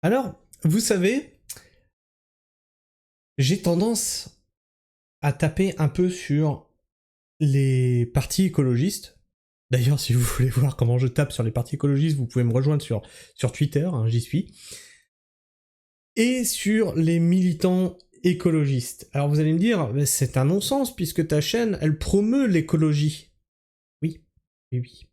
Alors, vous savez, j'ai tendance à taper un peu sur les partis écologistes. D'ailleurs, si vous voulez voir comment je tape sur les partis écologistes, vous pouvez me rejoindre sur Twitter, hein, j'y suis. Et sur les militants écologistes. Alors vous allez me dire, c'est un non-sens puisque ta chaîne, elle promeut l'écologie. Oui, oui, oui.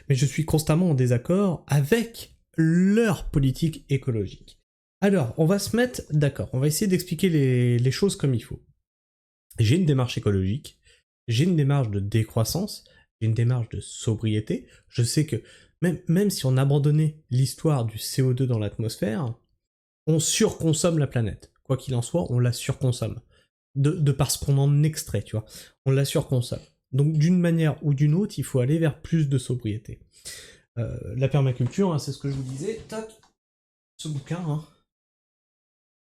Mais je suis constamment en désaccord avec leur politique écologique. Alors, on va se mettre d'accord, on va essayer d'expliquer les choses comme il faut. J'ai une démarche écologique, j'ai une démarche de décroissance, j'ai une démarche de sobriété. Je sais que même si on abandonnait l'histoire du CO2 dans l'atmosphère, on surconsomme la planète. Quoi qu'il en soit, on la surconsomme. De parce qu'on en extrait, tu vois. On la surconsomme. Donc d'une manière ou d'une autre, il faut aller vers plus de sobriété. La permaculture, hein, c'est ce que je vous disais. Tac, ce bouquin, hein,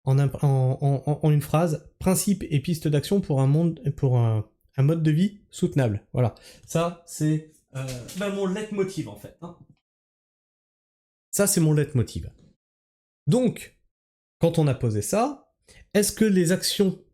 en une phrase, principe et pistes d'action pour un mode de vie soutenable. Voilà. Ça, c'est mon leitmotiv en fait. Hein. Ça, c'est mon leitmotiv. Donc, quand on a posé ça, est-ce que les actions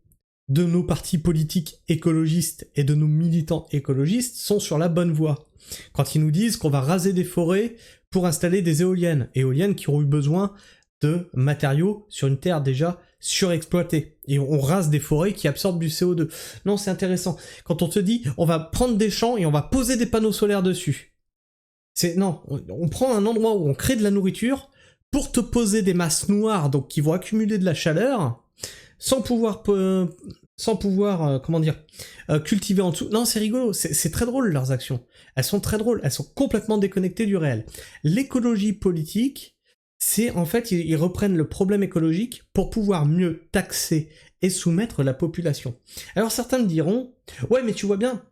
de nos partis politiques écologistes et de nos militants écologistes sont sur la bonne voie? Quand ils nous disent qu'on va raser des forêts pour installer des éoliennes qui auront eu besoin de matériaux sur une terre déjà surexploitée. Et on rase des forêts qui absorbent du CO2. Non, c'est intéressant. Quand on te dit, on va prendre des champs et on va poser des panneaux solaires dessus. Non, on prend un endroit où on crée de la nourriture pour te poser des masses noires donc qui vont accumuler de la chaleur sans pouvoir cultiver en dessous. Non, c'est rigolo, c'est très drôle leurs actions. Elles sont très drôles, elles sont complètement déconnectées du réel. L'écologie politique, c'est en fait, ils reprennent le problème écologique pour pouvoir mieux taxer et soumettre la population. Alors certains me diront, ouais mais tu vois bien,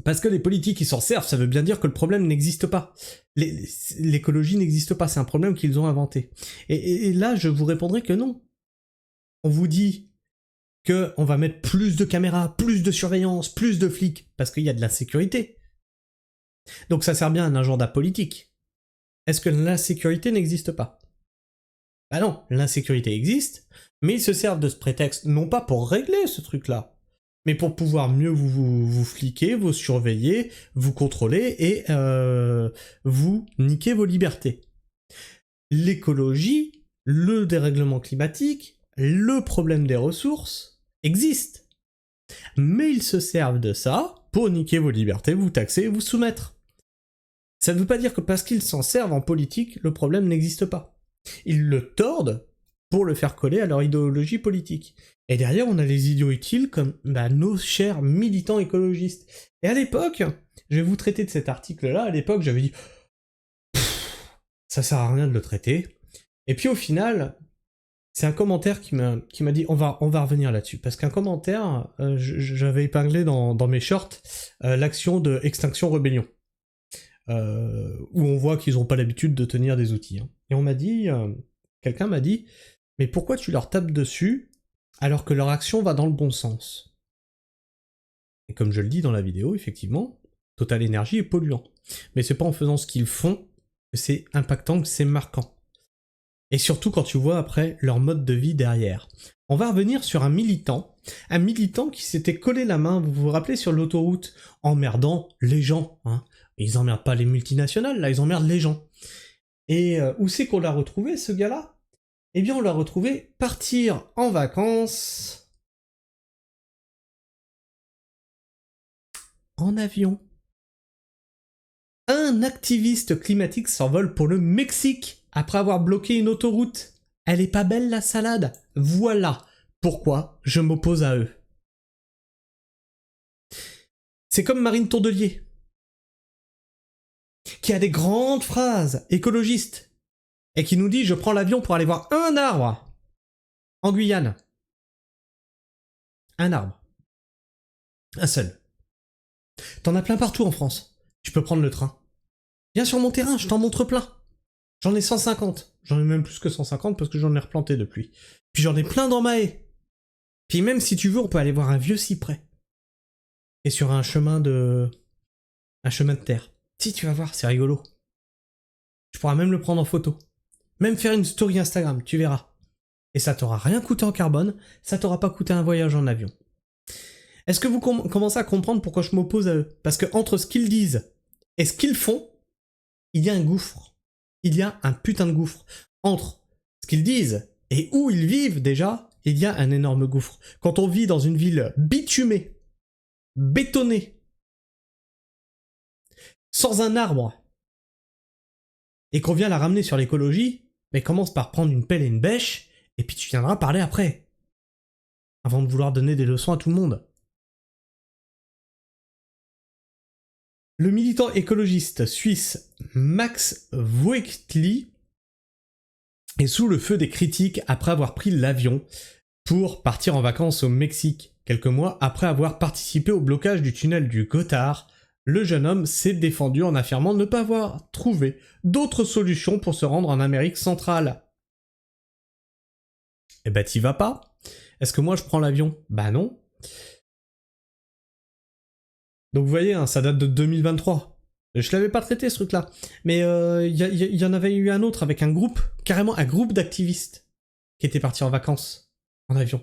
parce que les politiques ils s'en servent, ça veut bien dire que le problème n'existe pas. L'écologie n'existe pas, c'est un problème qu'ils ont inventé. Et là, je vous répondrai que non. On vous dit que on va mettre plus de caméras, plus de surveillance, plus de flics, parce qu'il y a de l'insécurité. Donc ça sert bien à un agenda politique. Est-ce que l'insécurité n'existe pas? Bah non, l'insécurité existe, mais ils se servent de ce prétexte non pas pour régler ce truc-là, mais pour pouvoir mieux vous fliquer, vous surveiller, vous contrôler et vous niquer vos libertés. L'écologie, le dérèglement climatique, le problème des ressources existent. Mais ils se servent de ça pour niquer vos libertés, vous taxer, vous soumettre. Ça ne veut pas dire que parce qu'ils s'en servent en politique, le problème n'existe pas. Ils le tordent pour le faire coller à leur idéologie politique. Et derrière, on a les idiots utiles comme nos chers militants écologistes. Et à l'époque, je vais vous traiter de cet article-là, à l'époque, j'avais dit ça sert à rien de le traiter. Et puis au final, c'est un commentaire qui m'a dit on va revenir là-dessus parce qu'un commentaire j'avais épinglé dans mes shorts l'action de Extinction Rebellion où on voit qu'ils n'ont pas l'habitude de tenir des outils. Hein. Et on m'a dit quelqu'un m'a dit mais pourquoi tu leur tapes dessus alors que leur action va dans le bon sens? Et comme je le dis dans la vidéo, effectivement, Total Energy est polluant. Mais c'est pas en faisant ce qu'ils font que c'est impactant, que c'est marquant. Et surtout quand tu vois après leur mode de vie derrière. On va revenir sur un militant qui s'était collé la main, vous vous rappelez, sur l'autoroute, emmerdant les gens. Hein. Ils emmerdent pas les multinationales, là, ils emmerdent les gens. Et où c'est qu'on l'a retrouvé, ce gars-là? Eh bien, on l'a retrouvé partir en vacances en avion. Un activiste climatique s'envole pour le Mexique après avoir bloqué une autoroute. Elle est pas belle la salade? Voilà pourquoi je m'oppose à eux. C'est comme Marine Tourdelier, qui a des grandes phrases écologistes, et qui nous dit je prends l'avion pour aller voir un arbre en Guyane. Un arbre. Un seul. T'en as plein partout en France. Tu peux prendre le train. Viens sur mon terrain, je t'en montre plein. J'en ai 150. J'en ai même plus que 150 parce que j'en ai replanté depuis. Puis j'en ai plein dans ma haie. Puis même si tu veux, on peut aller voir un vieux cyprès. Et sur un chemin de terre. Si tu vas voir, c'est rigolo. Tu pourras même le prendre en photo. Même faire une story Instagram, tu verras. Et ça t'aura rien coûté en carbone, ça t'aura pas coûté un voyage en avion. Est-ce que vous commencez à comprendre pourquoi je m'oppose à eux? Parce que entre ce qu'ils disent et ce qu'ils font, il y a un gouffre. Il y a un putain de gouffre. Entre ce qu'ils disent et où ils vivent déjà, il y a un énorme gouffre. Quand on vit dans une ville bitumée, bétonnée, sans un arbre, et qu'on vient la ramener sur l'écologie, mais commence par prendre une pelle et une bêche, et puis tu viendras parler après. Avant de vouloir donner des leçons à tout le monde. Le militant écologiste suisse Max Voegtli est sous le feu des critiques après avoir pris l'avion pour partir en vacances au Mexique. Quelques mois après avoir participé au blocage du tunnel du Gothard, le jeune homme s'est défendu en affirmant ne pas avoir trouvé d'autres solutions pour se rendre en Amérique centrale. Eh ben t'y vas pas? Est-ce que moi je prends l'avion? Bah non. Donc vous voyez, hein, ça date de 2023. Je l'avais pas traité ce truc-là. Mais y en avait eu un autre avec un groupe, carrément un groupe d'activistes, qui étaient partis en vacances, en avion.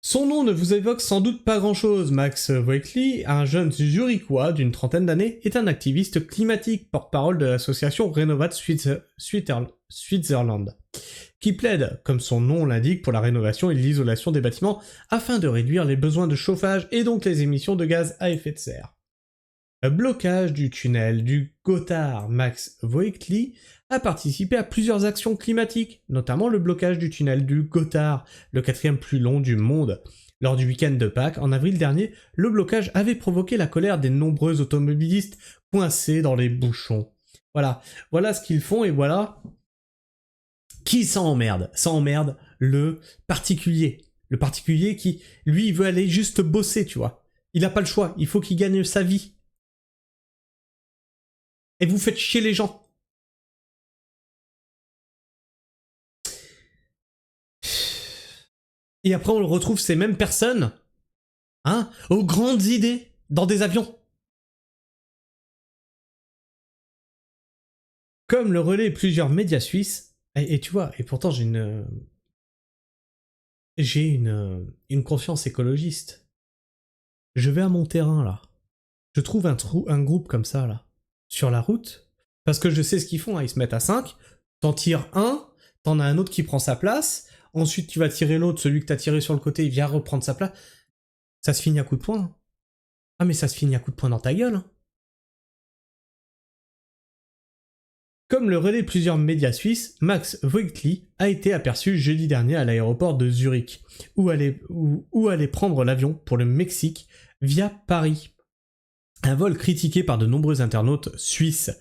Son nom ne vous évoque sans doute pas grand-chose. Max Voegtli, un jeune zurichois d'une trentaine d'années, est un activiste climatique, porte-parole de l'association Renovat Switzerland, qui plaide, comme son nom l'indique, pour la rénovation et l'isolation des bâtiments afin de réduire les besoins de chauffage et donc les émissions de gaz à effet de serre. Le blocage du tunnel du Gothard. Max Voegtli a participé à plusieurs actions climatiques, notamment le blocage du tunnel du Gothard, le 4e plus long du monde. Lors du week-end de Pâques, en avril dernier, le blocage avait provoqué la colère des nombreux automobilistes coincés dans les bouchons. Voilà ce qu'ils font et voilà qui s'emmerde. Ça emmerde le particulier. Le particulier qui, lui, veut aller juste bosser, tu vois. Il n'a pas le choix, il faut qu'il gagne sa vie. Et vous faites chier les gens. Et après, on retrouve ces mêmes personnes, hein, aux grandes idées, dans des avions. Comme le relaient plusieurs médias suisses, et tu vois, et pourtant j'ai une conscience écologiste. Je vais à mon terrain, là. Je trouve un groupe comme ça, là, sur la route, parce que je sais ce qu'ils font, hein, ils se mettent à 5, t'en tires un, t'en as un autre qui prend sa place, ensuite tu vas tirer l'autre, celui que t'as tiré sur le côté, il vient reprendre sa place. Ça se finit à coup de poing. Ah mais ça se finit à coup de poing dans ta gueule. Comme le relaient plusieurs médias suisses, Max Voegtli a été aperçu jeudi dernier à l'aéroport de Zurich, où allait prendre l'avion pour le Mexique via Paris. Un vol critiqué par de nombreux internautes suisses.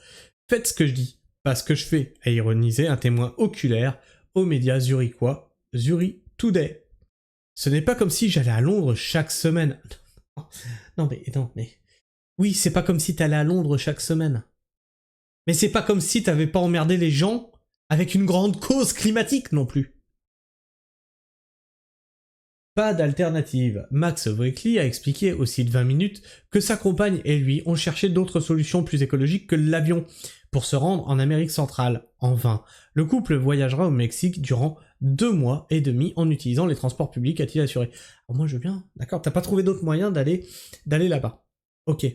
Faites ce que je dis, pas ce que je fais, a ironisé un témoin oculaire aux médias zurichois, Zurich Today. Ce n'est pas comme si j'allais à Londres chaque semaine. Non mais... Oui, c'est pas comme si t'allais à Londres chaque semaine. Mais c'est pas comme si t'avais pas emmerdé les gens avec une grande cause climatique non plus. Pas d'alternative. Max Voegtli a expliqué au site 20 minutes que sa compagne et lui ont cherché d'autres solutions plus écologiques que l'avion pour se rendre en Amérique centrale. En vain. Le couple voyagera au Mexique durant 2 mois et demi en utilisant les transports publics, a-t-il assuré. Alors moi je veux bien, d'accord, t'as pas trouvé d'autre moyen d'aller là-bas. Ok.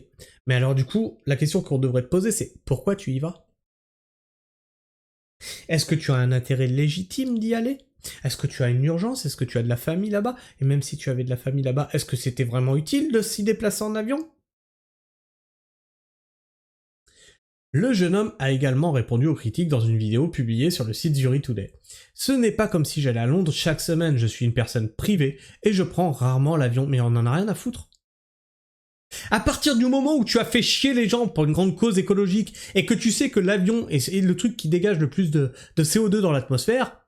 Mais alors du coup, la question qu'on devrait te poser c'est pourquoi tu y vas? Est-ce que tu as un intérêt légitime d'y aller? Est-ce que tu as une urgence? Est-ce que tu as de la famille là-bas? Et même si tu avais de la famille là-bas, est-ce que c'était vraiment utile de s'y déplacer en avion? Le jeune homme a également répondu aux critiques dans une vidéo publiée sur le site Zurich Today. Ce n'est pas comme si j'allais à Londres chaque semaine, je suis une personne privée et je prends rarement l'avion, mais on en a rien à foutre. À partir du moment où tu as fait chier les gens pour une grande cause écologique et que tu sais que l'avion est le truc qui dégage le plus de CO2 dans l'atmosphère,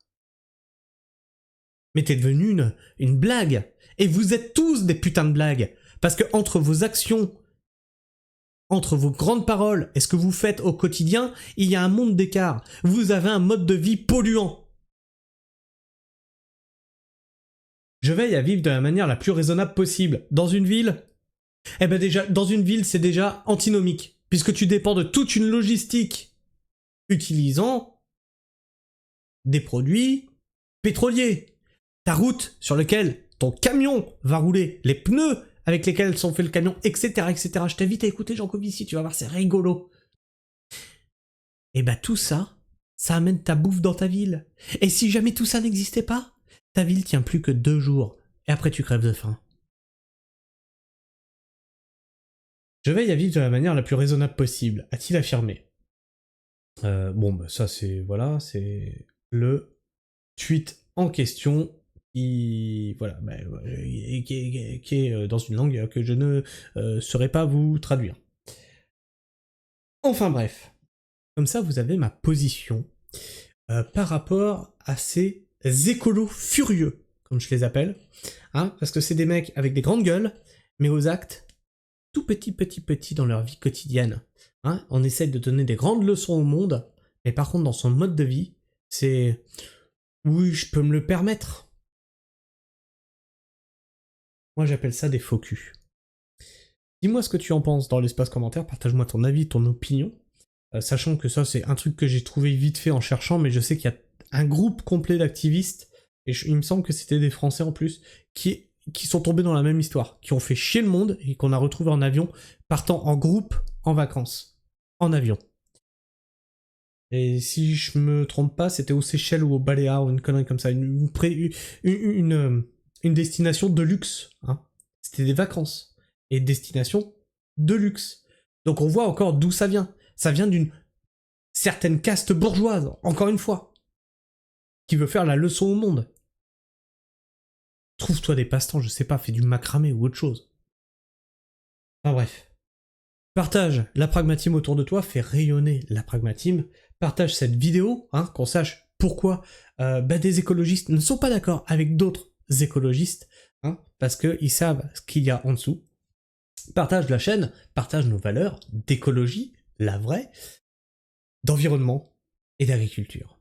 mais t'es devenu une blague. Et vous êtes tous des putains de blagues. Parce que entre vos actions, entre vos grandes paroles et ce que vous faites au quotidien, il y a un monde d'écart. Vous avez un mode de vie polluant. Je veille à vivre de la manière la plus raisonnable possible. Dans une ville, eh ben déjà, dans une ville, c'est déjà antinomique. Puisque tu dépends de toute une logistique utilisant des produits pétroliers. Ta route sur laquelle ton camion va rouler, les pneus avec lesquels sont faits le camion, etc., etc. Je t'invite à écouter Jean Covici, tu vas voir, c'est rigolo. Et bah tout ça, ça amène ta bouffe dans ta ville. Et si jamais tout ça n'existait pas, ta ville tient plus que 2 jours. Et après tu crèves de faim. Je veille à vivre de la manière la plus raisonnable possible, a-t-il affirmé. Bon, bah ça c'est, voilà, c'est le tweet en question qui, voilà, bah, qui est dans une langue que je ne saurais pas vous traduire. Enfin bref, comme ça vous avez ma position par rapport à ces écolos furieux, comme je les appelle, hein, parce que c'est des mecs avec des grandes gueules, mais aux actes tout petit dans leur vie quotidienne. Hein, on essaie de donner des grandes leçons au monde, mais par contre dans son mode de vie, c'est... Oui, je peux me le permettre. Moi j'appelle ça des faux culs. Dis-moi ce que tu en penses dans l'espace commentaire, partage-moi ton avis, ton opinion, sachant que ça c'est un truc que j'ai trouvé vite fait en cherchant, mais je sais qu'il y a un groupe complet d'activistes, et il me semble que c'était des Français en plus, qui sont tombés dans la même histoire, qui ont fait chier le monde et qu'on a retrouvé en avion, partant en groupe en vacances, en avion. Et si je me trompe pas, c'était aux Seychelles ou aux Baléares ou une connerie comme ça, une destination de luxe. Hein. C'était des vacances et destination de luxe. Donc on voit encore d'où ça vient. Ça vient d'une certaine caste bourgeoise, encore une fois, qui veut faire la leçon au monde. Trouve-toi des passe-temps, je sais pas, fais du macramé ou autre chose. Enfin bref. Partage la pragmatisme autour de toi, fais rayonner la pragmatisme. Partage cette vidéo, hein, qu'on sache pourquoi des écologistes ne sont pas d'accord avec d'autres écologistes, hein, parce qu'ils savent ce qu'il y a en dessous. Partage la chaîne, partage nos valeurs d'écologie, la vraie, d'environnement et d'agriculture.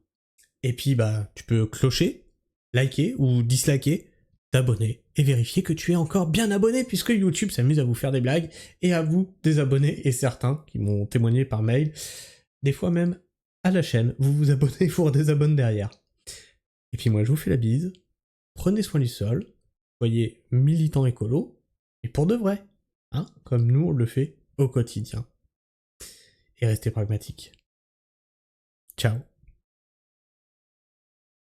Et puis tu peux clocher, liker ou disliker, t'abonner et vérifier que tu es encore bien abonné, puisque YouTube s'amuse à vous faire des blagues et à vous désabonner, et certains qui m'ont témoigné par mail, des fois même à la chaîne, vous vous abonnez et vous redésabonnez derrière. Et puis moi je vous fais la bise, prenez soin du sol, soyez militants écolo, et pour de vrai, hein, comme nous on le fait au quotidien. Et restez pragmatiques. Ciao.